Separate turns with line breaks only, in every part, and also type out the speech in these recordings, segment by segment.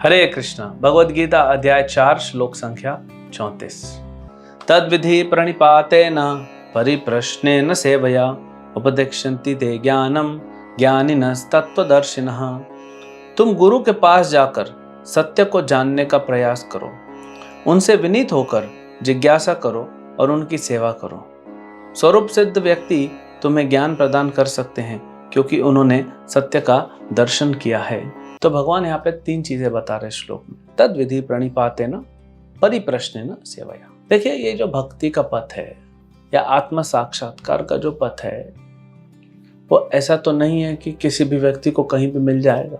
हरे कृष्णा। भगवद गीता अध्याय 4 श्लोक संख्या 34। तद्विधि प्रणिपातेन परिप्रश्नेन सेवया उपदेक्षन्ति ते ज्ञानम ज्ञानिनस्तत्त्वदर्शिनः। तुम गुरु के पास जाकर सत्य को जानने का प्रयास करो, उनसे विनीत होकर जिज्ञासा करो और उनकी सेवा करो। स्वरूप सिद्ध व्यक्ति तुम्हें ज्ञान प्रदान कर सकते हैं क्योंकि उन्होंने सत्य का दर्शन किया है। तो भगवान यहाँ पे 3 चीजें बता रहे श्लोक में। तद विधि प्रणिपातेन परिप्रश्नेन सेवया। देखिए, ये जो भक्ति का पथ है या आत्म साक्षात्कार का जो पथ है वो ऐसा तो नहीं है कि किसी भी व्यक्ति को कहीं भी मिल जाएगा।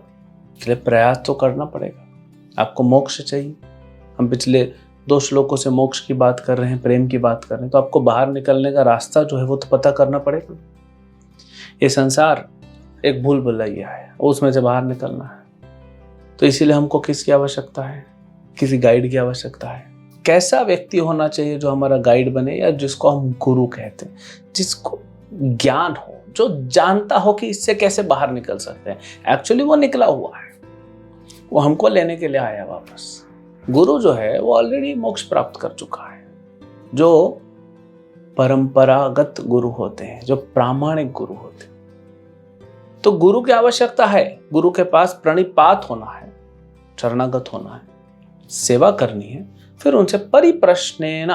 इसलिए प्रयास तो करना पड़ेगा। आपको मोक्ष चाहिए, हम पिछले 2 श्लोकों से मोक्ष की बात कर रहे हैं, प्रेम की बात कर रहे हैं, तो आपको बाहर निकलने का रास्ता जो है वो तो पता करना पड़ेगा। ये संसार एक भूल भुलैया है, उसमें से बाहर निकलना है। तो इसीलिए हमको किसकी आवश्यकता है? किसी गाइड की आवश्यकता है। कैसा व्यक्ति होना चाहिए जो हमारा गाइड बने या जिसको हम गुरु कहते हैं, जिसको ज्ञान हो, जो जानता हो कि इससे कैसे बाहर निकल सकते हैं। एक्चुअली वो निकला हुआ है, वो हमको लेने के लिए आया वापस। गुरु जो है वो ऑलरेडी मोक्ष प्राप्त कर चुका है। जो परंपरागत गुरु होते हैं, जो प्रामाणिक गुरु होते हैं, तो गुरु की आवश्यकता है। गुरु के पास प्रणिपात होना है, शरणागत होना है, सेवा करनी है, फिर उनसे परिप्रश्नेन।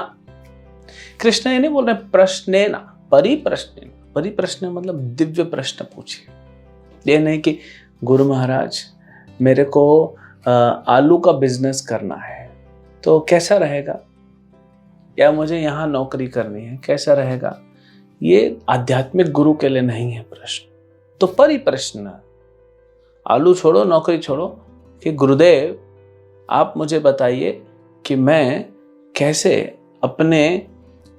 कृष्ण ये नहीं बोल रहे प्रश्नेन, परिप्रश्नेन। परिप्रश्न मतलब दिव्य प्रश्न पूछिए। ये नहीं कि गुरु महाराज मेरे को आलू का बिजनेस करना है तो कैसा रहेगा, या मुझे यहाँ नौकरी करनी है कैसा रहेगा। ये आध्यात्मिक गुरु के लिए नहीं है प्रश्न। तो परिप्रश्न, आलू छोड़ो, नौकरी छोड़ो, कि गुरुदेव आप मुझे बताइए कि मैं कैसे अपने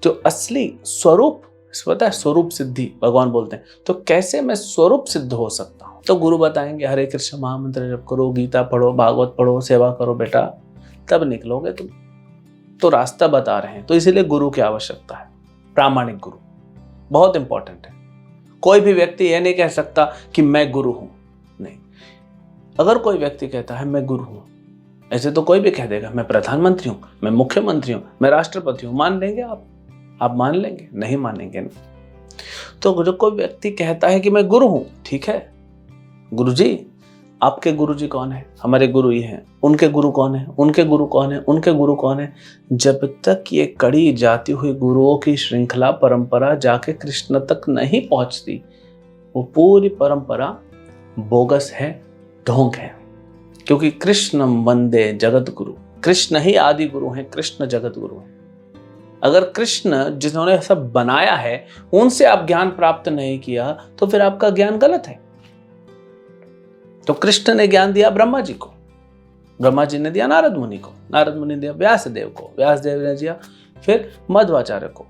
जो असली स्वरूप, पता है स्वरूप सिद्धि भगवान बोलते हैं, तो कैसे मैं स्वरूप सिद्ध हो सकता हूँ। तो गुरु बताएंगे हरे कृष्ण महामंत्र जप करो, गीता पढ़ो, भागवत पढ़ो, सेवा करो बेटा, तब निकलोगे तुम। तो रास्ता बता रहे हैं। तो इसीलिए गुरु की आवश्यकता है। प्रामाणिक गुरु बहुत इंपॉर्टेंट है। कोई भी व्यक्ति यह नहीं कह सकता कि मैं गुरु हूं। नहीं, अगर कोई व्यक्ति कहता है मैं गुरु हूं, ऐसे तो कोई भी कह देगा मैं प्रधानमंत्री हूं, मैं मुख्यमंत्री हूं, मैं राष्ट्रपति हूं। मान लेंगे आप मान लेंगे? नहीं मानेंगे ना। तो जो कोई व्यक्ति कहता है कि मैं गुरु हूं, ठीक है, गुरुजी आपके गुरुजी कौन है? हमारे गुरु ये हैं। उनके गुरु कौन है? उनके गुरु कौन है? उनके गुरु कौन है? जब तक ये कड़ी जाती हुई गुरुओं की श्रृंखला परंपरा जाके कृष्ण तक नहीं पहुंचती, वो पूरी परंपरा बोगस है, ढोंग है। क्योंकि कृष्ण वंदे जगत गुरु, कृष्ण ही आदि गुरु हैं, कृष्ण जगत गुरु हैं। अगर कृष्ण जिन्होंने सब बनाया है उनसे आप ज्ञान प्राप्त नहीं किया तो फिर आपका ज्ञान गलत है। तो कृष्ण ने ज्ञान दिया ब्रह्मा जी को, ब्रह्मा जी ने दिया नारद मुनि को, नारद मुनि ने दिया व्यासदेव को, व्यासदेव ने दिया फिर मध्वाचार्य को।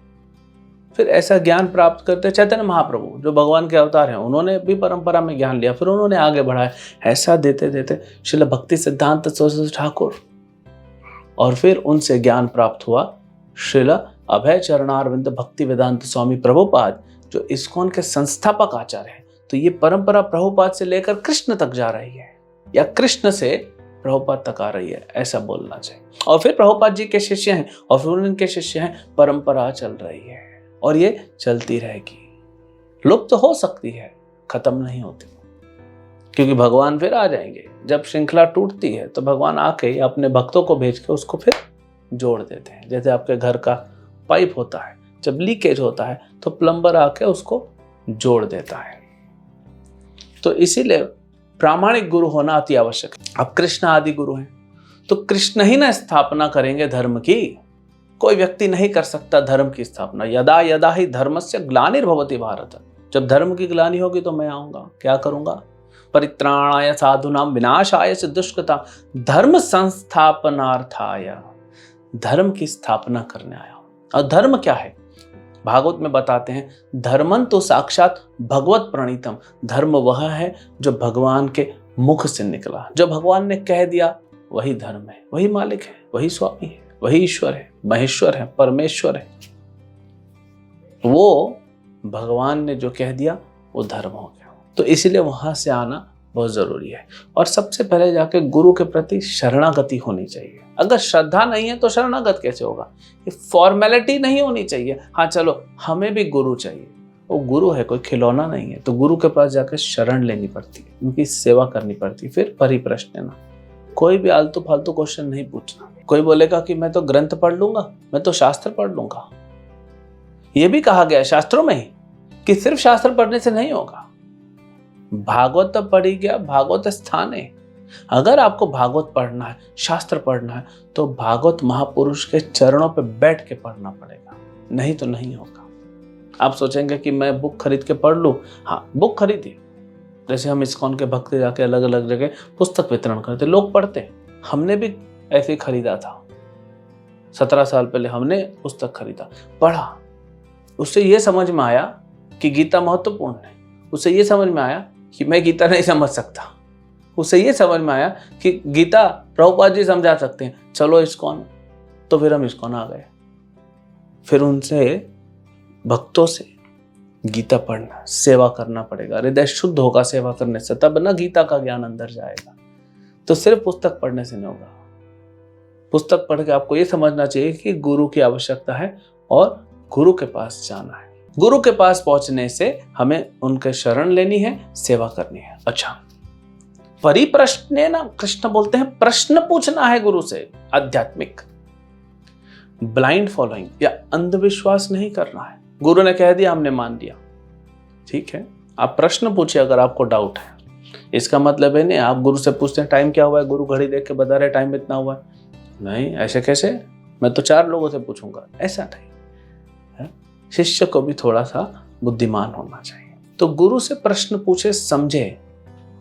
फिर ऐसा ज्ञान प्राप्त करते चैतन्य महाप्रभु जो भगवान के अवतार हैं, उन्होंने भी परंपरा में ज्ञान लिया, फिर उन्होंने आगे बढ़ाया। ऐसा देते देते श्रील भक्ति सिद्धांत सरस्वती ठाकुर, और फिर उनसे ज्ञान प्राप्त हुआ श्रील अभय चरणारविंद भक्ति वेदांत स्वामी प्रभुपाद जो इस्कॉन के संस्थापक आचार्य हैं। तो ये परंपरा प्रभुपाद से लेकर कृष्ण तक जा रही है, या कृष्ण से प्रभुपाद तक आ रही है, ऐसा बोलना चाहिए। और फिर प्रभुपाद जी के शिष्य हैं और फिर उनके शिष्य हैं। परंपरा चल रही है और ये चलती रहेगी। लुप्त तो हो सकती है, खत्म नहीं होती, क्योंकि भगवान फिर आ जाएंगे। जब श्रृंखला टूटती है तो भगवान आके अपने भक्तों को भेज के उसको फिर जोड़ देते हैं। जैसे आपके घर का पाइप होता है, जब लीकेज होता है तो प्लम्बर आके उसको जोड़ देता है। तो इसीलिए प्रामाणिक गुरु होना अति आवश्यक है। अब कृष्ण आदि गुरु हैं तो कृष्ण ही ना स्थापना करेंगे धर्म की। कोई व्यक्ति नहीं कर सकता धर्म की स्थापना। यदा यदा ही धर्मस्य ग्लानिर्भवति भारत, जब धर्म की ग्लानि होगी तो मैं आऊंगा, क्या करूंगा? परित्राणाय साधूनां विनाशाय च दुष्कृतां धर्म संस्थापनार्थाय, धर्म की स्थापना करने आया हूं। और धर्म क्या है? भागवत में बताते हैं धर्मं तो साक्षात भगवत प्रणीतम। धर्म वह है जो भगवान के मुख से निकला, जो भगवान ने कह दिया वही धर्म है, वही मालिक है, वही स्वामी है, वही ईश्वर है, महेश्वर है, परमेश्वर है। वो भगवान ने जो कह दिया वो धर्म हो गया। तो इसलिए वहां से आना बहुत जरूरी है। और सबसे पहले जाके गुरु के प्रति शरणागति होनी चाहिए। अगर श्रद्धा नहीं है तो शरणागत कैसे होगा? ये फॉर्मेलिटी नहीं होनी चाहिए। हाँ चलो हमें भी गुरु चाहिए, वो गुरु है, कोई खिलौना नहीं है। तो गुरु के पास जाकर शरण लेनी पड़ती है, उनकी सेवा करनी पड़ती है। फिर परिप्रश्न ना, कोई भी आलतू फालतू क्वेश्चन नहीं पूछना। कोई बोलेगा कि मैं तो ग्रंथ पढ़ लूंगा, मैं तो शास्त्र पढ़ लूंगा। ये भी कहा गया है शास्त्रों में ही कि सिर्फ शास्त्र पढ़ने से नहीं होगा। भागवत तो पढ़ी गया, भागवत स्थान है। अगर आपको भागवत पढ़ना है, शास्त्र पढ़ना है, तो भागवत महापुरुष के चरणों पे बैठ के पढ़ना पड़ेगा, नहीं तो नहीं होगा। आप सोचेंगे कि मैं बुक खरीद के पढ़ लूं। हाँ, बुक खरीदिए। जैसे हम इस्कॉन के भक्त जाके अलग अलग जगह पुस्तक वितरण करते, लोग पढ़ते। हमने भी ऐसे ही खरीदा था। 17 साल पहले हमने पुस्तक खरीदा, पढ़ा। उससे ये समझ में आया कि गीता महत्वपूर्ण है। उससे ये समझ में आया कि मैं गीता नहीं समझ सकता। उससे ये समझ में आया कि गीता प्रभुपाद जी समझा सकते हैं, चलो इस्कॉन। तो फिर हम इस्कॉन आ गए। फिर उनसे, भक्तों से गीता पढ़ना, सेवा करना पड़ेगा। हृदय शुद्ध होगा सेवा करने से, तब ना गीता का ज्ञान अंदर जाएगा। तो सिर्फ पुस्तक पढ़ने से नहीं होगा। पुस्तक पढ़ के आपको ये समझना चाहिए कि गुरु की आवश्यकता है और गुरु के पास जाना है। गुरु के पास पहुंचने से हमें उनके शरण लेनी है, सेवा करनी है। अच्छा, परिप्रश्न ना कृष्ण बोलते हैं, प्रश्न पूछना है गुरु से, आध्यात्मिक। ब्लाइंड फॉलोइंग या अंधविश्वास नहीं करना है। गुरु ने कह दिया, हमने मान लिया, ठीक है। आप प्रश्न पूछिए अगर आपको डाउट है। इसका मतलब है नहीं आप गुरु से पूछते हैं टाइम क्या हुआ है, गुरु घड़ी देख के बता रहे टाइम इतना हुआ है। नहीं, ऐसे कैसे, मैं तो 4 लोगों से पूछूंगा, ऐसा नहीं है। शिष्य को भी थोड़ा सा बुद्धिमान होना चाहिए। तो गुरु से प्रश्न पूछे, समझे।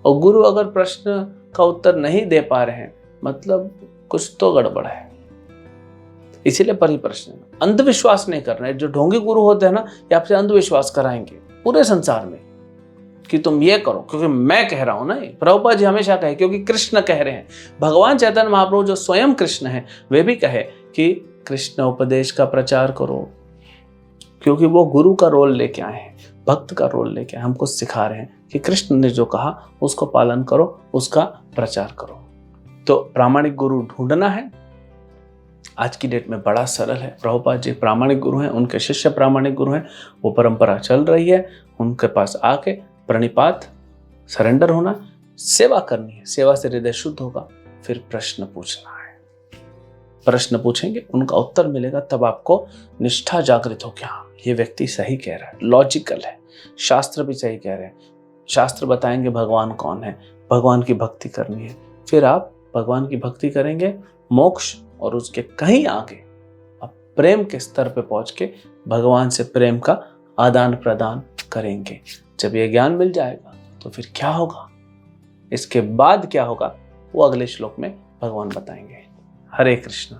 और गुरु अगर प्रश्न का उत्तर नहीं दे पा रहे हैं, मतलब कुछ तो गड़बड़ है। इसीलिए परिप्रश्न, अंधविश्वास नहीं करना है। जो ढोंगी गुरु होते हैं ना, ये आपसे अंधविश्वास कराएंगे पूरे संसार में कि तुम ये करो क्योंकि मैं कह रहा हूं ना। प्रभुपाद जी हमेशा कहे क्योंकि कृष्ण कह रहे हैं। भगवान चैतन्य महाप्रभु जो स्वयं कृष्ण है, वे भी कहे कि कृष्ण उपदेश का प्रचार करो, क्योंकि वो गुरु का रोल लेके आए हैं, भक्त का रोल लेके हमको सिखा रहे हैं कि कृष्ण ने जो कहा उसको पालन करो, उसका प्रचार करो। तो प्रामाणिक गुरु ढूंढना है। आज की डेट में बड़ा सरल है। प्रभुपाद जी प्रामाणिक गुरु हैं, उनके शिष्य प्रामाणिक गुरु हैं, वो परंपरा चल रही है। उनके पास आके प्रणिपात, सरेंडर होना, सेवा करनी है। सेवा से हृदय शुद्ध होगा। फिर प्रश्न पूछना है। प्रश्न पूछेंगे, उनका उत्तर मिलेगा, तब आपको निष्ठा जागृत हो कि हाँ ये व्यक्ति सही कह रहा है, लॉजिकल है, शास्त्र भी सही कह रहे हैं। शास्त्र बताएंगे भगवान कौन है, भगवान की भक्ति करनी है। फिर आप भगवान की भक्ति करेंगे, मोक्ष और उसके कहीं आगे आप प्रेम के स्तर पे पहुंच के भगवान से प्रेम का आदान प्रदान करेंगे। जब ये ज्ञान मिल जाएगा तो फिर क्या होगा, इसके बाद क्या होगा, वो अगले श्लोक में भगवान बताएंगे। हरे कृष्ण।